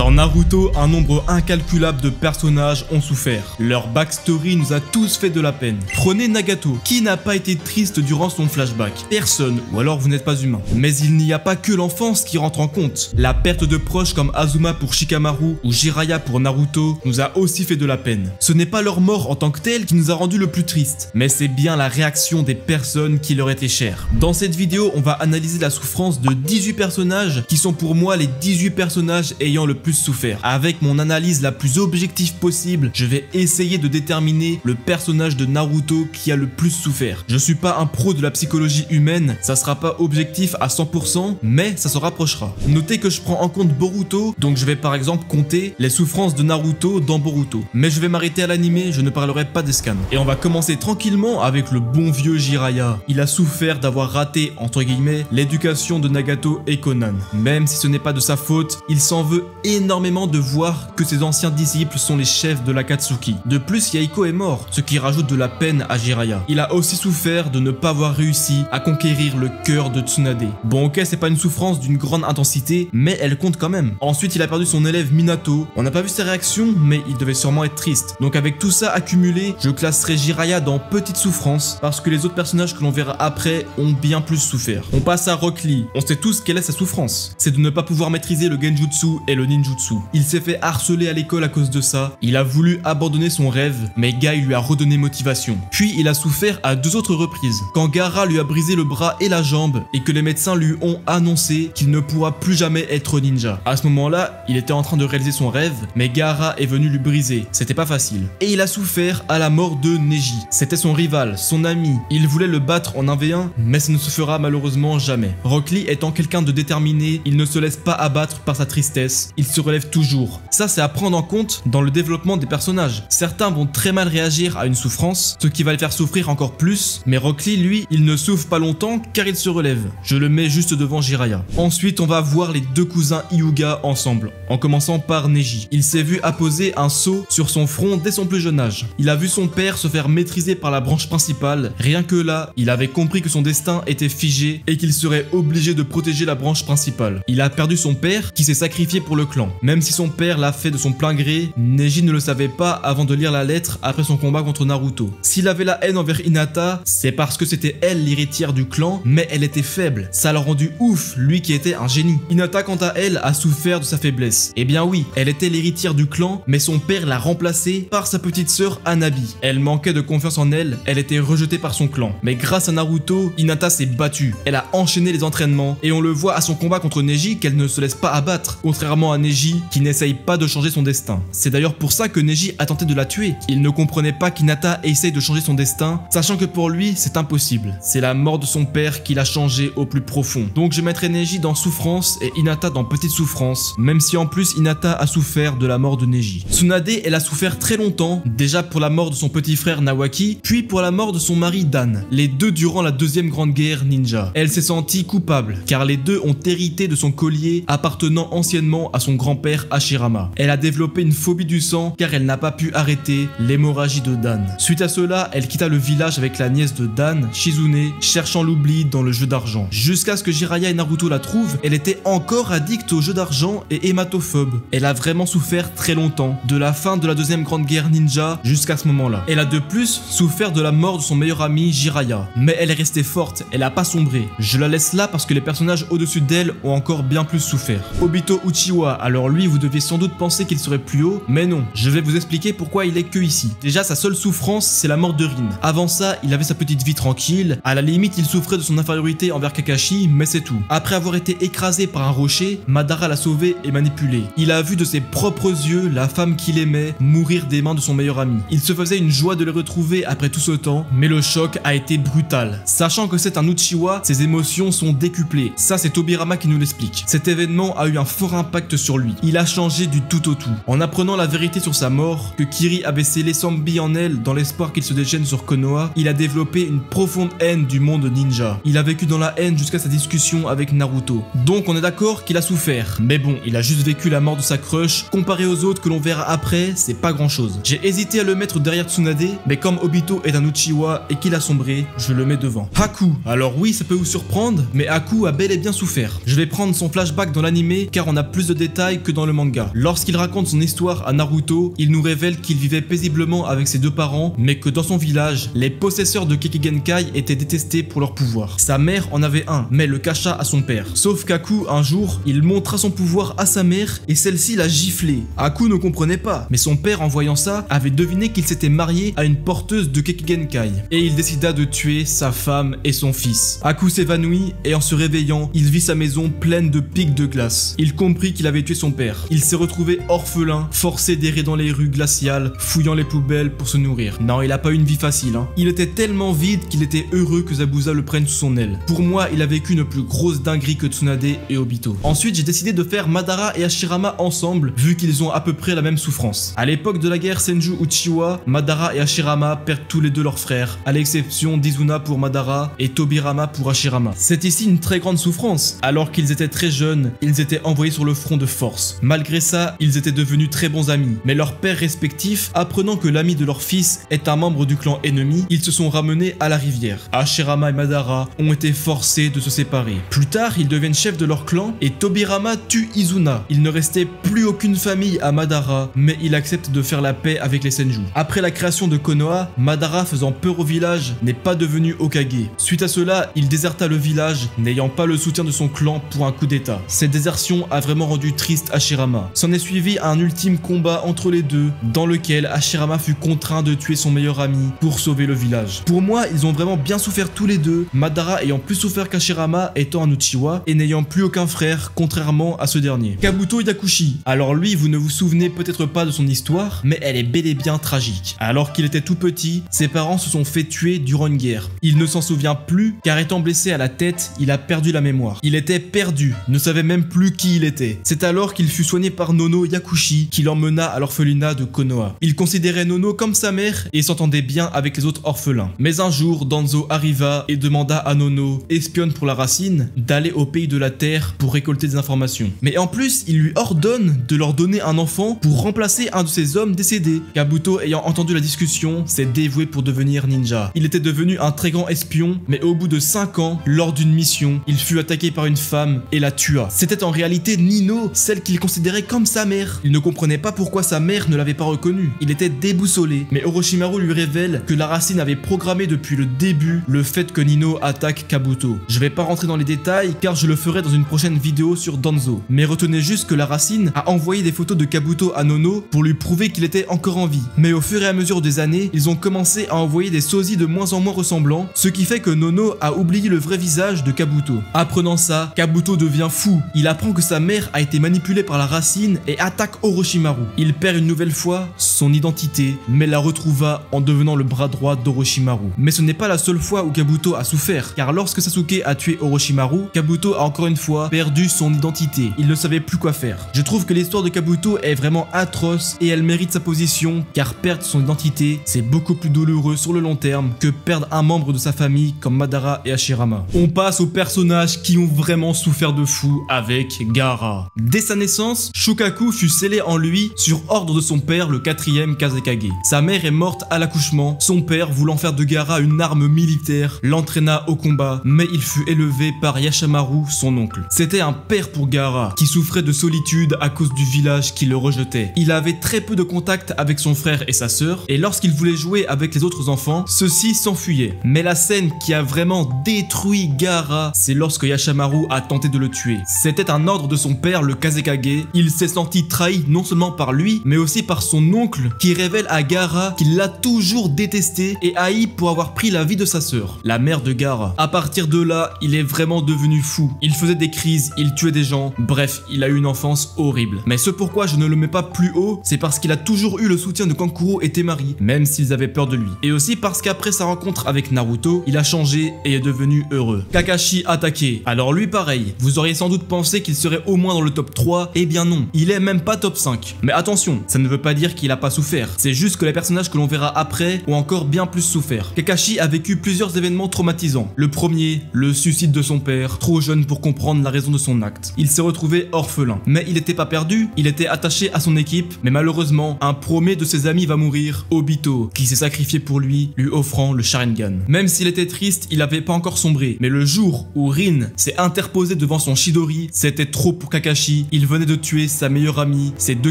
Dans Naruto, un nombre incalculable de personnages ont souffert. Leur backstory nous a tous fait de la peine. Prenez Nagato, qui n'a pas été triste durant son flashback? Personne, ou alors vous n'êtes pas humain. Mais il n'y a pas que l'enfance qui rentre en compte. La perte de proches comme Azuma pour Shikamaru ou Jiraiya pour Naruto nous a aussi fait de la peine. Ce n'est pas leur mort en tant que telle qui nous a rendu le plus triste, mais c'est bien la réaction des personnes qui leur étaient chères. Dans cette vidéo, on va analyser la souffrance de 18 personnages qui sont pour moi les 18 personnages ayant le plus souffert. Avec mon analyse la plus objective possible, je vais essayer de déterminer le personnage de Naruto qui a le plus souffert. Je suis pas un pro de la psychologie humaine, ça sera pas objectif à 100%, mais ça se rapprochera. Notez que je prends en compte Boruto, donc je vais par exemple compter les souffrances de Naruto dans Boruto. Mais je vais m'arrêter à l'animé, je ne parlerai pas des scans. Et on va commencer tranquillement avec le bon vieux Jiraiya. Il a souffert d'avoir raté, entre guillemets, l'éducation de Nagato et Konan. Même si ce n'est pas de sa faute, il s'en veut énormément de voir que ses anciens disciples sont les chefs de l'Akatsuki. De plus, Yaiko est mort, ce qui rajoute de la peine à Jiraiya. Il a aussi souffert de ne pas avoir réussi à conquérir le cœur de Tsunade. Bon ok, c'est pas une souffrance d'une grande intensité, mais elle compte quand même. Ensuite, il a perdu son élève Minato. On n'a pas vu ses réactions, mais il devait sûrement être triste. Donc avec tout ça accumulé, je classerai Jiraiya dans petite souffrance, parce que les autres personnages que l'on verra après ont bien plus souffert. On passe à Rock Lee. On sait tous quelle est sa souffrance. C'est de ne pas pouvoir maîtriser le Genjutsu et le Ninjutsu. Il s'est fait harceler à l'école à cause de ça. Il a voulu abandonner son rêve, mais Guy lui a redonné motivation. Puis il a souffert à 2 autres reprises. Quand Gaara lui a brisé le bras et la jambe, et que les médecins lui ont annoncé qu'il ne pourra plus jamais être ninja. À ce moment-là, il était en train de réaliser son rêve, mais Gaara est venu lui briser. C'était pas facile. Et il a souffert à la mort de Neji. C'était son rival, son ami. Il voulait le battre en 1v1, mais ça ne se fera malheureusement jamais. Rock Lee étant quelqu'un de déterminé, il ne se laisse pas abattre par sa tristesse. Il se relève toujours. Ça, c'est à prendre en compte dans le développement des personnages. Certains vont très mal réagir à une souffrance, ce qui va les faire souffrir encore plus, mais Rock Lee, lui, il ne souffre pas longtemps car il se relève. Je le mets juste devant Jiraiya. Ensuite, on va voir les 2 cousins Hyuga ensemble, en commençant par Neji. Il s'est vu apposer un sceau sur son front dès son plus jeune âge. Il a vu son père se faire maîtriser par la branche principale. Rien que là, il avait compris que son destin était figé et qu'il serait obligé de protéger la branche principale. Il a perdu son père qui s'est sacrifié pour le clan. Même si son père l'a fait de son plein gré, Neji ne le savait pas avant de lire la lettre après son combat contre Naruto. S'il avait la haine envers Hinata, c'est parce que c'était elle l'héritière du clan, mais elle était faible. Ça l'a rendu ouf, lui qui était un génie. Hinata, quant à elle, a souffert de sa faiblesse. Eh bien oui, elle était l'héritière du clan, mais son père l'a remplacée par sa petite sœur Hanabi. Elle manquait de confiance en elle, elle était rejetée par son clan. Mais grâce à Naruto, Hinata s'est battue. Elle a enchaîné les entraînements, et on le voit à son combat contre Neji qu'elle ne se laisse pas abattre, contrairement à Neji qui n'essaye pas de changer son destin. C'est d'ailleurs pour ça que Neji a tenté de la tuer. Il ne comprenait pas qu'Hinata essaye de changer son destin, sachant que pour lui, c'est impossible. C'est la mort de son père qui l'a changé au plus profond. Donc je mettrai Neji dans souffrance et Hinata dans petite souffrance, même si en plus Hinata a souffert de la mort de Neji. Tsunade, elle a souffert très longtemps, déjà pour la mort de son petit frère Nawaki, puis pour la mort de son mari Dan, les deux durant la deuxième grande guerre ninja. Elle s'est sentie coupable, car les deux ont hérité de son collier appartenant anciennement à son grand-père Hashirama. Elle a développé une phobie du sang car elle n'a pas pu arrêter l'hémorragie de Dan. Suite à cela, elle quitta le village avec la nièce de Dan, Shizune, cherchant l'oubli dans le jeu d'argent. Jusqu'à ce que Jiraiya et Naruto la trouvent, elle était encore addicte au jeu d'argent et hématophobe. Elle a vraiment souffert très longtemps, de la fin de la deuxième grande guerre ninja jusqu'à ce moment-là. Elle a de plus souffert de la mort de son meilleur ami Jiraiya. Mais elle est restée forte, elle a pas sombré. Je la laisse là parce que les personnages au-dessus d'elle ont encore bien plus souffert. Obito Uchiwa, alors lui vous deviez sans doute penser qu'il serait plus haut, mais non, je vais vous expliquer pourquoi il est que ici. Déjà sa seule souffrance c'est la mort de Rin. Avant ça, il avait sa petite vie tranquille, à la limite il souffrait de son infériorité envers Kakashi, mais c'est tout. Après avoir été écrasé par un rocher, Madara l'a sauvé et manipulé. Il a vu de ses propres yeux la femme qu'il aimait mourir des mains de son meilleur ami. Il se faisait une joie de les retrouver après tout ce temps, mais le choc a été brutal. Sachant que c'est un Uchiwa, ses émotions sont décuplées. Ça c'est Tobirama qui nous l'explique. Cet événement a eu un fort impact sur lui. Il a changé du tout au tout. En apprenant la vérité sur sa mort, que Kiri avait scellé Sambi en elle dans l'espoir qu'il se déchaîne sur Konoha, il a développé une profonde haine du monde ninja. Il a vécu dans la haine jusqu'à sa discussion avec Naruto. Donc on est d'accord qu'il a souffert. Mais bon, il a juste vécu la mort de sa crush. Comparé aux autres que l'on verra après, c'est pas grand chose. J'ai hésité à le mettre derrière Tsunade, mais comme Obito est un Uchiwa et qu'il a sombré, je le mets devant. Haku. Alors oui, ça peut vous surprendre, mais Haku a bel et bien souffert. Je vais prendre son flashback dans l'animé car on a plus de détails détails que dans le manga. Lorsqu'il raconte son histoire à Naruto, il nous révèle qu'il vivait paisiblement avec ses deux parents, mais que dans son village, les possesseurs de Kekigenkai étaient détestés pour leur pouvoir. Sa mère en avait un, mais le cacha à son père. Sauf qu'Aku, un jour, il montra son pouvoir à sa mère et celle-ci l'a giflé. Aku ne comprenait pas, mais son père, en voyant ça, avait deviné qu'il s'était marié à une porteuse de Kekigenkai. Et il décida de tuer sa femme et son fils. Aku s'évanouit et en se réveillant, il vit sa maison pleine de pics de glace. Il comprit qu'il avait tué son père. Il s'est retrouvé orphelin, forcé d'errer dans les rues glaciales, fouillant les poubelles pour se nourrir. Non, il a pas eu une vie facile, hein. Il était tellement vide qu'il était heureux que Zabuza le prenne sous son aile. Pour moi, il a vécu une plus grosse dinguerie que Tsunade et Obito. Ensuite, j'ai décidé de faire Madara et Hashirama ensemble, vu qu'ils ont à peu près la même souffrance. À l'époque de la guerre Senju Uchiwa, Madara et Hashirama perdent tous les deux leurs frères, à l'exception d'Izuna pour Madara et Tobirama pour Hashirama. C'est ici une très grande souffrance. Alors qu'ils étaient très jeunes, ils étaient envoyés sur le front de force. Malgré ça, ils étaient devenus très bons amis. Mais leurs pères respectifs, apprenant que l'ami de leur fils est un membre du clan ennemi, ils se sont ramenés à la rivière. Hashirama et Madara ont été forcés de se séparer. Plus tard, ils deviennent chefs de leur clan et Tobirama tue Izuna. Il ne restait plus aucune famille à Madara, mais il accepte de faire la paix avec les Senju. Après la création de Konoha, Madara, faisant peur au village, n'est pas devenu Hokage. Suite à cela, il déserta le village, n'ayant pas le soutien de son clan pour un coup d'état. Cette désertion a vraiment rendu triste Hashirama. S'en est suivi un ultime combat entre les deux, dans lequel Hashirama fut contraint de tuer son meilleur ami pour sauver le village. Pour moi, ils ont vraiment bien souffert tous les deux, Madara ayant plus souffert qu'Hashirama étant un Uchiwa et n'ayant plus aucun frère, contrairement à ce dernier. Kabuto Yakushi. Alors lui, vous ne vous souvenez peut-être pas de son histoire, mais elle est bel et bien tragique. Alors qu'il était tout petit, ses parents se sont fait tuer durant une guerre. Il ne s'en souvient plus, car étant blessé à la tête, il a perdu la mémoire. Il était perdu, ne savait même plus qui il était. C'est alors qu'il fut soigné par Nono Yakushi, qui l'emmena à l'orphelinat de Konoha. Il considérait Nono comme sa mère et s'entendait bien avec les autres orphelins. Mais un jour, Danzo arriva et demanda à Nono, espionne pour la racine, d'aller au pays de la terre pour récolter des informations. Mais en plus, il lui ordonne de leur donner un enfant pour remplacer un de ses hommes décédés. Kabuto, ayant entendu la discussion, s'est dévoué pour devenir ninja. Il était devenu un très grand espion, mais au bout de 5 ans, lors d'une mission, il fut attaqué par une femme et la tua. C'était en réalité Nino, celle qu'il considérait comme sa mère. Il ne comprenait pas pourquoi sa mère ne l'avait pas reconnu. Il était déboussolé, mais Orochimaru lui révèle que la racine avait programmé depuis le début le fait que Nino attaque Kabuto. Je vais pas rentrer dans les détails car je le ferai dans une prochaine vidéo sur Danzo. Mais retenez juste que la racine a envoyé des photos de Kabuto à Nono pour lui prouver qu'il était encore en vie. Mais au fur et à mesure des années, ils ont commencé à envoyer des sosies de moins en moins ressemblants, ce qui fait que Nono a oublié le vrai visage de Kabuto. Apprenant ça, Kabuto devient fou. Il apprend que sa mère a été manipulée par la racine et attaque Orochimaru. Il perd une nouvelle fois son identité, mais la retrouva en devenant le bras droit d'Orochimaru. Mais ce n'est pas la seule fois où Kabuto a souffert, car lorsque Sasuke a tué Orochimaru, Kabuto a encore une fois perdu son identité. Il ne savait plus quoi faire. Je trouve que l'histoire de Kabuto est vraiment atroce et elle mérite sa position, car perdre son identité, c'est beaucoup plus douloureux sur le long terme que perdre un membre de sa famille comme Madara et Hashirama. On passe aux personnages qui ont vraiment souffert de fou avec Gaara. Dès sa naissance, Shokaku fut scellé en lui sur ordre de son père, le 4e Kazekage. Sa mère est morte à l'accouchement, son père, voulant faire de Gaara une arme militaire, l'entraîna au combat, mais il fut élevé par Yashamaru, son oncle. C'était un père pour Gaara, qui souffrait de solitude à cause du village qui le rejetait. Il avait très peu de contact avec son frère et sa sœur, et lorsqu'il voulait jouer avec les autres enfants, ceux-ci s'enfuyaient. Mais la scène qui a vraiment détruit Gaara, c'est lorsque Yashamaru a tenté de le tuer. C'était un ordre de son père, le Kazekage. Il s'est senti trahi non seulement par lui, mais aussi par son oncle, qui révèle à Gaara qu'il l'a toujours détesté et haï pour avoir pris la vie de sa sœur, la mère de Gaara. À partir de là, il est vraiment devenu fou. Il faisait des crises, il tuait des gens, bref, il a eu une enfance horrible. Mais ce pourquoi je ne le mets pas plus haut, c'est parce qu'il a toujours eu le soutien de Kankuro et Temari, même s'ils avaient peur de lui. Et aussi parce qu'après sa rencontre avec Naruto, il a changé et est devenu heureux. Kakashi attaqué. Alors lui pareil, vous auriez sans doute pensé qu'il serait au moins dans le top 3, eh bien non, il est même pas top 5. Mais attention, ça ne veut pas dire qu'il a pas souffert, c'est juste que les personnages que l'on verra après ont encore bien plus souffert. Kakashi a vécu plusieurs événements traumatisants. Le premier, le suicide de son père, trop jeune pour comprendre la raison de son acte. Il s'est retrouvé orphelin. Mais il n'était pas perdu, il était attaché à son équipe, mais malheureusement, un premier de ses amis va mourir, Obito, qui s'est sacrifié pour lui offrant le Sharingan. Même s'il était triste, il n'avait pas encore sombré, mais le jour où Rin s'est interposé devant son Chidori, c'était trop pour Kakashi Il venait de tuer sa meilleure amie, ses 2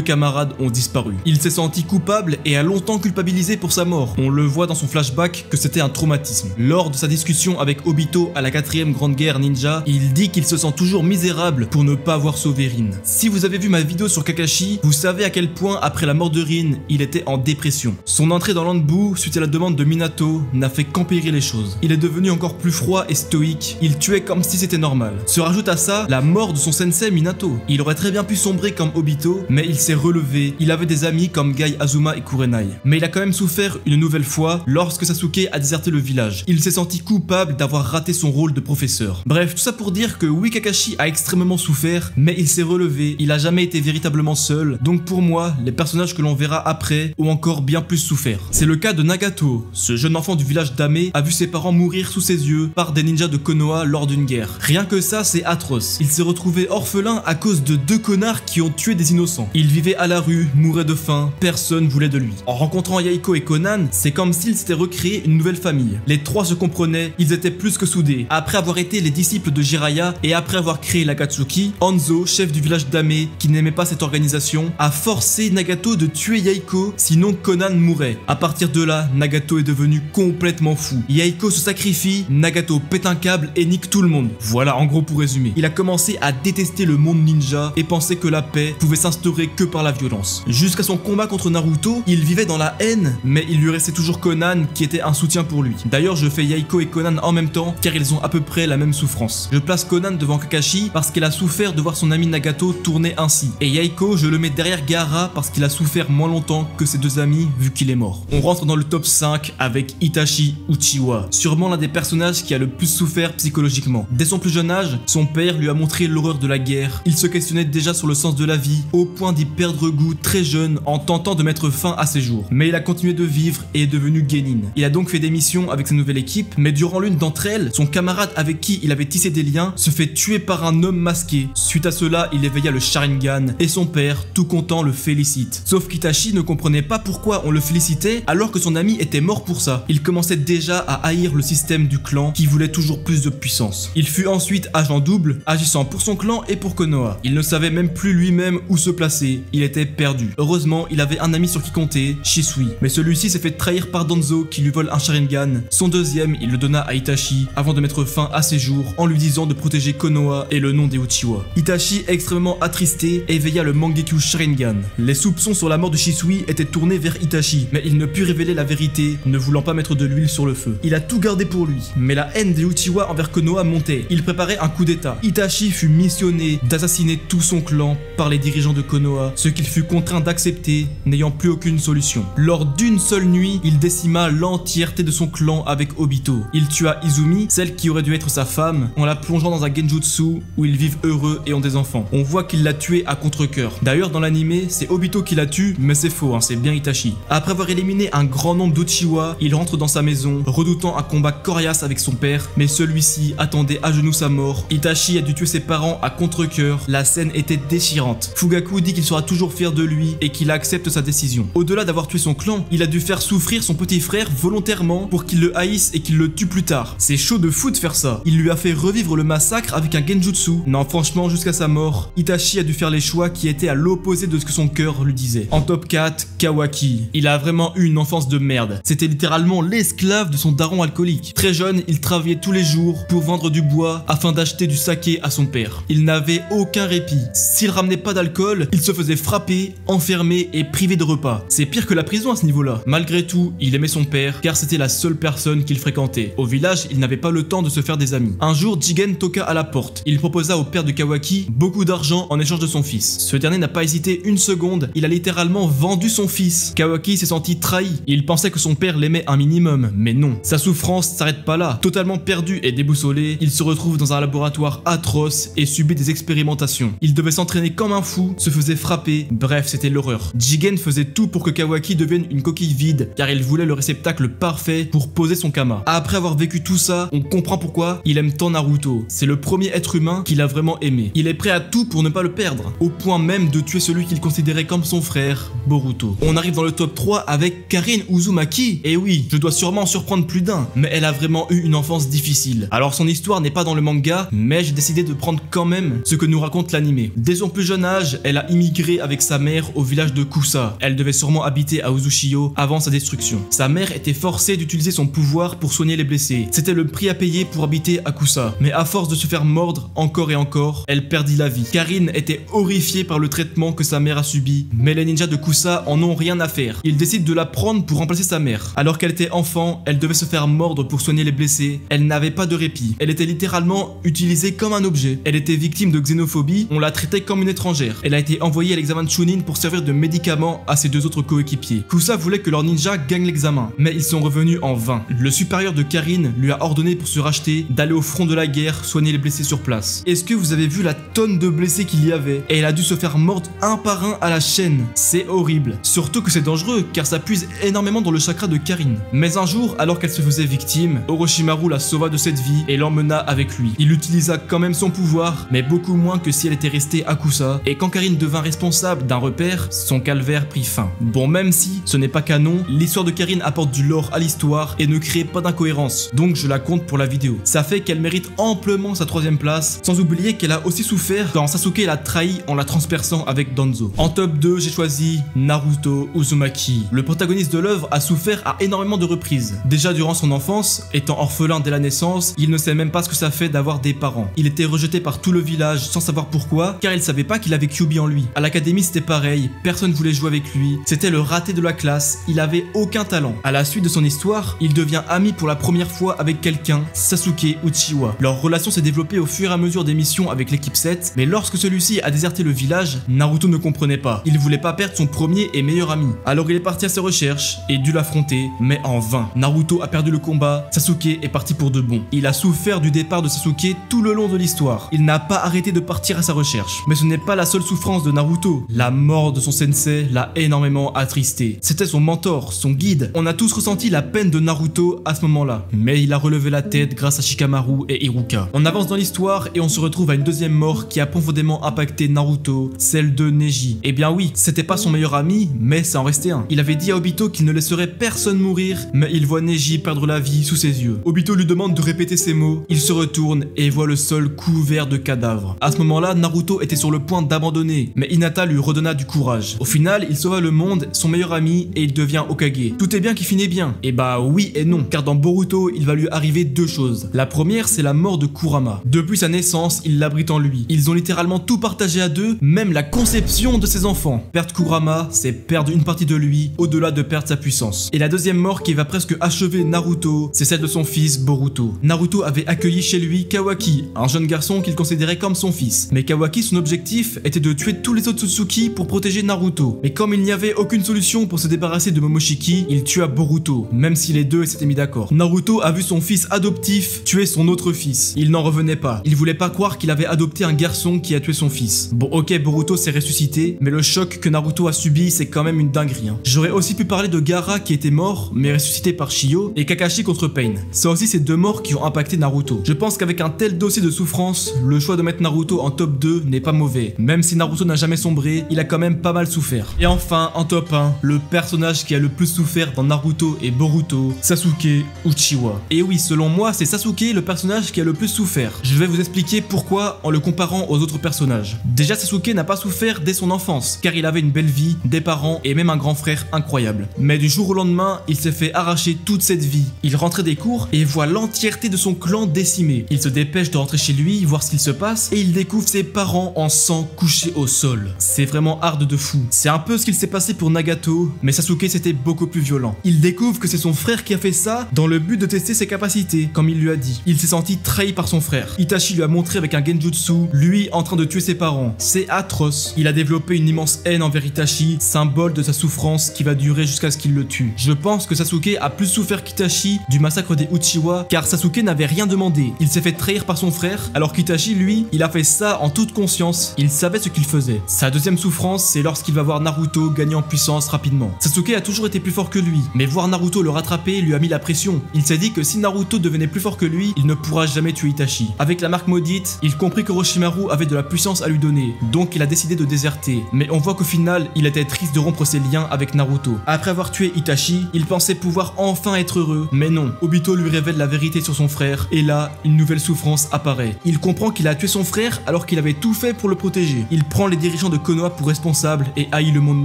camarades ont disparu. Il s'est senti coupable et a longtemps culpabilisé pour sa mort. On le voit dans son flashback que c'était un traumatisme. Lors de sa discussion avec Obito à la 4ème grande guerre ninja, il dit qu'il se sent toujours misérable pour ne pas avoir sauvé Rin. Si vous avez vu ma vidéo sur Kakashi, vous savez à quel point après la mort de Rin, il était en dépression. Son entrée dans l'Anbu, suite à la demande de Minato, n'a fait qu'empirer les choses. Il est devenu encore plus froid et stoïque, il tuait comme si c'était normal. Se rajoute à ça la mort de son sensei Minato. Il aurait très bien pu sombrer comme Obito, mais il s'est relevé, il avait des amis comme Gai Azuma et Kurenai. Mais il a quand même souffert une nouvelle fois lorsque Sasuke a déserté le village. Il s'est senti coupable d'avoir raté son rôle de professeur. Bref, tout ça pour dire que oui, Kakashi a extrêmement souffert, mais il s'est relevé, il a jamais été véritablement seul, donc pour moi, les personnages que l'on verra après ont encore bien plus souffert. C'est le cas de Nagato. Ce jeune enfant du village d'Ame a vu ses parents mourir sous ses yeux par des ninjas de Konoha lors d'une guerre. Rien que ça, c'est atroce. Il s'est retrouvé orphelin à cause de 2 connards qui ont tué des innocents. Il vivait à la rue, mourait de faim, personne voulait de lui. En rencontrant Yaiko et Conan, c'est comme s'il s'était recréé une nouvelle famille. Les 3 se comprenaient, ils étaient plus que soudés. Après avoir été les disciples de Jiraiya et après avoir créé l'Akatsuki, Hanzo, chef du village d'Ame, qui n'aimait pas cette organisation, a forcé Nagato de tuer Yaiko, sinon Conan mourrait. À partir de là, Nagato est devenu complètement fou. Yaiko se sacrifie, Nagato pète un câble et nique tout le monde. Voilà en gros pour résumer. Il a commencé à détester le monde ninja et pensait que la paix pouvait s'instaurer que par la violence. Jusqu'à son combat contre Naruto, il vivait dans la haine, mais il lui restait toujours Conan qui était un soutien pour lui. D'ailleurs, je fais Yaiko et Conan en même temps car ils ont à peu près la même souffrance. Je place Conan devant Kakashi parce qu'elle a souffert de voir son ami Nagato tourner ainsi. Et Yaiko, je le mets derrière Gaara parce qu'il a souffert moins longtemps que ses 2 amis vu qu'il est mort. On rentre dans le top 5 avec Itachi Uchiwa, sûrement l'un des personnages qui a le plus souffert psychologiquement. Dès son plus jeune âge, son père lui a montré l'horreur de la guerre. Il se questionnait déjà sur le sens de la vie, au point d'y perdre goût très jeune en tentant de mettre fin à ses jours. Mais il a continué de vivre et est devenu Genin. Il a donc fait des missions avec sa nouvelle équipe, mais durant l'une d'entre elles, son camarade avec qui il avait tissé des liens se fait tuer par un homme masqué. Suite à cela, il éveilla le Sharingan et son père, tout content, le félicite. Sauf qu'Itachi ne comprenait pas pourquoi on le félicitait alors que son ami était mort pour ça. Il commençait déjà à haïr le système du clan qui voulait toujours plus de puissance. Il fut ensuite agent double, agissant pour son clan et pour Konoha. Il ne savait même plus lui-même où se placer, il était perdu. Heureusement, il avait un ami sur qui compter, Shisui. Mais celui-ci s'est fait trahir par Danzo qui lui vole un Sharingan. Son deuxième, il le donna à Itachi avant de mettre fin à ses jours en lui disant de protéger Konoha et le nom des Uchiwa. Itachi, extrêmement attristé, éveilla le Mangekyou Sharingan. Les soupçons sur la mort de Shisui étaient tournés vers Itachi, mais il ne put révéler la vérité, ne voulant pas mettre de l'huile sur le feu. Il a tout gardé pour lui, mais la haine des Uchiwa envers Konoha montait. Il préparait un coup d'état. Itachi fut missionné d'assassiner tout son clan par les dirigeants de Konoha, ce qu'il fut contraint d'accepter, n'ayant plus aucune solution. Lors d'une seule nuit, il décima l'entièreté de son clan avec Obito. Il tua Izumi, celle qui aurait dû être sa femme, en la plongeant dans un genjutsu où ils vivent heureux et ont des enfants. On voit qu'il l'a tuée à contre-cœur. D'ailleurs, dans l'animé, c'est Obito qui la tue, mais c'est faux, c'est bien Itachi. Après avoir éliminé un grand nombre d'Uchiwa, il rentre dans sa maison, redoutant un combat coriace avec son père, mais celui-ci attendait à genoux sa mort. Itachi a dû tuer ses parents à contre-cœur. La scène était déchirante. Fugaku dit qu'il sera toujours fier de lui et qu'il accepte sa décision. Au-delà d'avoir tué son clan, il a dû faire souffrir son petit frère volontairement pour qu'il le haïsse et qu'il le tue plus tard. C'est chaud de fou de faire ça. Il lui a fait revivre le massacre avec un genjutsu. Non, franchement, jusqu'à sa mort, Itachi a dû faire les choix qui étaient à l'opposé de ce que son cœur lui disait. En top 4, Kawaki. Il a vraiment eu une enfance de merde. C'était littéralement l'esclave de son daron alcoolique. Très jeune, il travaillait tous les jours pour vendre du bois afin d'acheter du saké à son père. Il n'avait aucun répit. S'il ramenait pas d'alcool, il se faisait frapper, enfermer et priver de repas. C'est pire que la prison à ce niveau-là. Malgré tout, il aimait son père car c'était la seule personne qu'il fréquentait. Au village, il n'avait pas le temps de se faire des amis. Un jour, Jigen toqua à la porte. Il proposa au père de Kawaki beaucoup d'argent en échange de son fils. Ce dernier n'a pas hésité une seconde, il a littéralement vendu son fils. Kawaki s'est senti trahi. Il pensait que son père l'aimait un minimum, mais non. Sa souffrance s'arrête pas là. Totalement perdu et déboussolé, il se retrouve dans un laboratoire atroce et subit des expérimentations. Il devait s'entraîner comme un fou, se faisait frapper, bref, c'était l'horreur. Jigen faisait tout pour que Kawaki devienne une coquille vide, car il voulait le réceptacle parfait pour poser son kama. Après avoir vécu tout ça, on comprend pourquoi il aime tant Naruto. C'est le premier être humain qu'il a vraiment aimé. Il est prêt à tout pour ne pas le perdre, au point même de tuer celui qu'il considérait comme son frère, Boruto. On arrive dans le top 3 avec Karin Uzumaki. Et oui, je dois sûrement en surprendre plus d'un, mais elle a vraiment eu une enfance difficile. Alors son histoire n'est pas dans le manga, mais j'ai décidé de prendre quand même ce que nous raconte l'anime. animé. Dès son plus jeune âge, elle a immigré avec sa mère au village de Kusa. Elle devait sûrement habiter à Uzushio avant sa destruction. Sa mère était forcée d'utiliser son pouvoir pour soigner les blessés. C'était le prix à payer pour habiter à Kusa. Mais à force de se faire mordre encore et encore, elle perdit la vie. Karine était horrifiée par le traitement que sa mère a subi, mais les ninjas de Kusa en ont rien à faire. Ils décident de la prendre pour remplacer sa mère. Alors qu'elle était enfant, elle devait se faire mordre pour soigner les blessés. Elle n'avait pas de répit. Elle était littéralement utilisée comme un objet. Elle était victime de xénophobie, on la traitait comme une étrangère. Elle a été envoyée à l'examen de Chunin pour servir de médicament à ses deux autres coéquipiers. Kusa voulait que leur ninja gagne l'examen, mais ils sont revenus en vain. Le supérieur de Karine lui a ordonné pour se racheter d'aller au front de la guerre soigner les blessés sur place. Est-ce que vous avez vu la tonne de blessés qu'il y avait? Et elle a dû se faire mordre un par un à la chaîne. C'est horrible. Surtout que c'est dangereux car ça puise énormément dans le chakra de Karine. Mais un jour, alors qu'elle se faisait victime, Orochimaru la sauva de cette vie et l'emmena avec lui. Il utilisa quand même son pouvoir, mais beaucoup moins que si elle était restée à Kusa. Et quand Karine devint responsable d'un repère, son calvaire prit fin. Bon, même si ce n'est pas canon, l'histoire de Karine apporte du lore à l'histoire et ne crée pas d'incohérence. Donc je la compte pour la vidéo. Ça fait qu'elle mérite amplement sa 3ème place, sans oublier qu'elle a aussi souffert quand Sasuke l'a trahi en la transperçant avec Danzo. En top 2, j'ai choisi Naruto Uzumaki. Le protagoniste de l'œuvre a souffert à énormément de reprises. Déjà durant son enfance, étant orphelin dès la naissance, il ne sait même pas ce que ça fait d'avoir des parents. Il était rejeté par tout le village sans savoir pourquoi, car il savait pas qu'il avait Kyuubi en lui. À l'académie c'était pareil, personne voulait jouer avec lui, c'était le raté de la classe, il avait aucun talent. À la suite de son histoire, il devient ami pour la première fois avec quelqu'un, Sasuke Uchiwa. Leur relation s'est développée au fur et à mesure des missions avec l'équipe 7, mais lorsque celui-ci a déserté le village, Naruto ne comprenait pas. Il voulait pas perdre son premier et meilleur ami. Alors il est parti à ses recherches et dut l'affronter, mais en vain. Naruto a perdu le combat, Sasuke est parti pour de bon. Il a souffert du départ de Sasuke tout le long de l'histoire. Il n'a pas arrêté de partir à sa recherche. Mais ce n'est pas la seule souffrance de Naruto. La mort de son sensei l'a énormément attristé. C'était son mentor, son guide. On a tous ressenti la peine de Naruto à ce moment-là. Mais il a relevé la tête grâce à Shikamaru et Iruka. On avance dans l'histoire et on se retrouve à une deuxième mort qui a profondément impacté Naruto, celle de Neji. Eh bien oui, c'était pas son meilleur ami, mais ça en restait un. Il avait dit à Obito qu'il ne laisserait personne mourir, mais il voit Neji perdre la vie sous ses yeux. Obito lui demande de répéter ces mots, il se retourne et voit le sol couvert de cadavres. À ce moment-là, Naruto était sur le point d'abandonner, mais Hinata lui redonna du courage. Au final, il sauva le monde, son meilleur ami, et il devient Hokage. Tout est bien qui finit bien. Et bah oui et non, car dans Boruto, il va lui arriver deux choses. La première, c'est la mort de Kurama. Depuis sa naissance, il l'abrite en lui. Ils ont littéralement tout partagé à deux, même la conception de ses enfants. Perdre Kurama, c'est perdre une partie de lui, au-delà de perdre sa puissance. Et la deuxième mort qui va presque achever Naruto, c'est celle de son fils Boruto. Naruto avait accueilli chez lui Kawaki, un jeune garçon qu'il considérait comme son fils. Mais Kawaki, son objectif était de tuer tous les Otsutsuki pour protéger Naruto. Mais comme il n'y avait aucune solution pour se débarrasser de Momoshiki, il tua Boruto, même si les deux s'étaient mis d'accord. Naruto a vu son fils adoptif tuer son autre fils. Il n'en revenait pas. Il voulait pas croire qu'il avait adopté un garçon qui a tué son fils. Bon ok, Boruto s'est ressuscité, mais le choc que Naruto a subi, c'est quand même une dinguerie. J'aurais aussi pu parler de Gaara qui était mort, mais ressuscité par Shio, et Kakashi contre Pain. Ça aussi c'est deux morts qui ont impacté Naruto. Je pense qu'avec un tel dossier de souffrance, le choix de mettre Naruto en top 2 n'est pas mauvais. Même si Naruto n'a jamais sombré, il a quand même pas mal souffert. Et enfin, en top 1, le personnage qui a le plus souffert dans Naruto et Boruto, Sasuke Uchiwa. Et oui, selon moi, c'est Sasuke le personnage qui a le plus souffert. Je vais vous expliquer pourquoi en le comparant aux autres personnages. Déjà, Sasuke n'a pas souffert dès son enfance, car il avait une belle vie, des parents et même un grand frère incroyable. Mais du jour au lendemain, il s'est fait arracher toute cette vie. Il rentrait des cours et voit l'entièreté de son clan décimé. Il se dépêche de rentrer chez lui, voir ce qu'il se passe, et il découvre ses parents en sang couchés au sol. C'est vraiment hard de fou. C'est un peu ce qu'il s'est passé pour Nagato, mais Sasuke c'était beaucoup plus violent. Il découvre que c'est son frère qui a fait ça dans le but de tester ses capacités, comme il lui a dit. Il s'est senti trahi par son frère. Itachi lui a montré avec un genjutsu, lui en train de tuer ses parents. C'est atroce. Il a développé une immense haine envers Itachi, symbole de sa souffrance qui va durer jusqu'à ce qu'il le tue. Je pense que Sasuke a plus souffert qu'Itachi du massacre des Uchiwa, car Sasuke n'avait rien demandé. Il s'est fait trahir par son frère, alors qu'Itachi, lui, il a fait ça en toute conscience. Il savait ce qu'il faisait. Sa deuxième souffrance, c'est lorsqu'il va voir Naruto gagner en puissance rapidement. Sasuke a toujours été plus fort que lui, mais voir Naruto le rattraper lui a mis la pression. Il s'est dit que si Naruto devenait plus fort que lui, il ne pourra jamais tuer Itachi. Avec la marque maudite, il comprit que Orochimaru avait de la puissance à lui donner, donc il a décidé de déserter. Mais on voit qu'au final, il était triste de rompre ses liens avec Naruto. Après avoir tué Itachi, il pensait pouvoir enfin être heureux, mais non. Obito lui révèle la vérité sur son frère, et là, une nouvelle souffrance apparaît. Il comprend qu'il a tué son frère alors qu'il avait tout fait pour le protéger. Il prend les dirigeants de Konoha pour responsables et haït le monde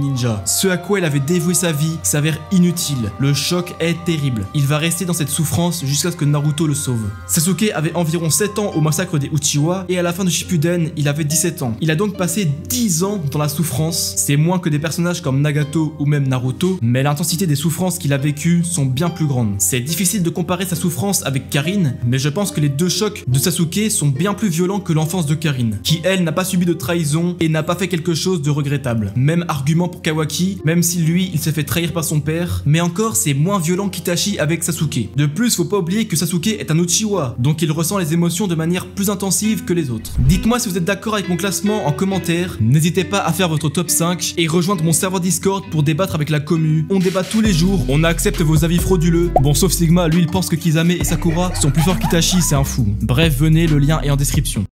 ninja. Ce à quoi il avait dévoué sa vie s'avère inutile. Le choc est terrible. Il va rester dans cette souffrance jusqu'à ce que Naruto le sauve. Sasuke avait environ 7 ans au massacre des Uchiwa et à la fin de Shippuden, il avait 17 ans. Il a donc passé 10 ans dans la souffrance. C'est moins que des personnages comme Nagato ou même Naruto, mais l'intensité des souffrances qu'il a vécues sont bien plus grandes. C'est difficile de comparer sa souffrance avec Karin, mais je pense que les deux chocs de Sasuke sont bien plus violents que l'enfance de Karin, qui elle n'a pas subi de trahison et n'a pas fait quelque chose de regrettable. Même argument pour Kawaki, même si lui il s'est fait trahir par son père, mais encore c'est moins violent qu'Itachi avec Sasuke. De plus, faut pas oublier que Sasuke est un Uchiwa, donc il ressent les émotions de manière plus intensive que les autres. Dites-moi si vous êtes d'accord avec mon classement en commentaire, n'hésitez pas à faire votre top 5 et rejoindre mon serveur Discord pour débattre avec la commu. On débat tous les jours, on accepte vos avis frauduleux. Bon, sauf Sigma, lui il pense que Kisame et Sakura sont plus forts qu'Itachi, c'est un fou. Bref, venez, le lien est en description.